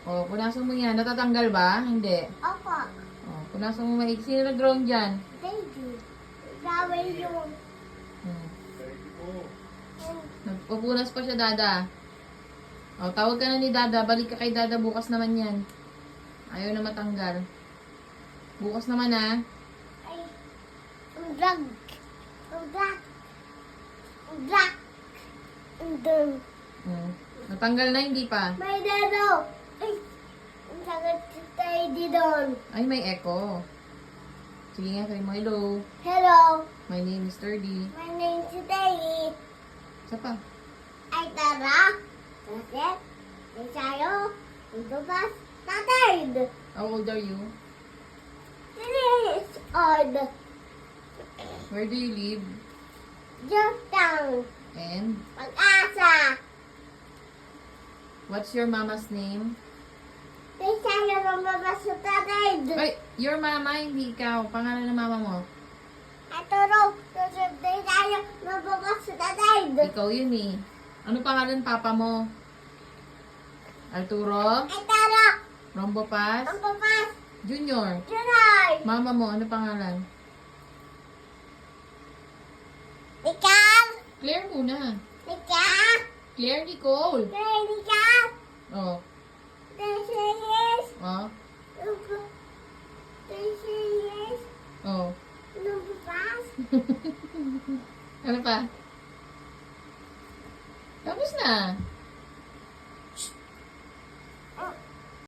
O, punasan mo yan. Natatanggal ba? Hindi. Opo. O, punasan mo maigi. Sino nag-drone dyan? Thank you. Gawin yun. Hmm. Nagpupunas pa siya, Dada. O, tawag ka na ni Dada. Balik ka kay Dada. Bukas naman yan. Ayaw na matanggal. Bukas naman, ha? Ay, ang drag. Ang drag. Ang drag. Ang drag. Hmm. Natanggal na, hindi pa. May dado. Ay, ang sakit si Teddy doon. Ay, may echo. Sige nga, sabi mo, hello. Hello. My name is Sturdy. My name is Teddy. Isa pa. Ay, tara. Kasi, ay tayo. Ito ba? Tatay. How old are you? This is odd. Where do you live? Just down. And Pag-asa. what's your mama's name? Ay, tayo mamabas sa tatay. Ay, your mama, hindi ikaw. Pangalan ng mama mo. Ito raw. Susunod tayo mamabas sa tatay. Ikaw yun eh. Ano pangalan papa mo? Arturo? Ay, tara. Rombo Paz? Ang papas. Junior? Junay. Mama mo, ano pangalan? Ikaw. Claire muna. Ikaw. Claire Nicole. Ikaw. Oh. This is. Oh. This is. Oh. Ang papas. Ano pa? Tapos na.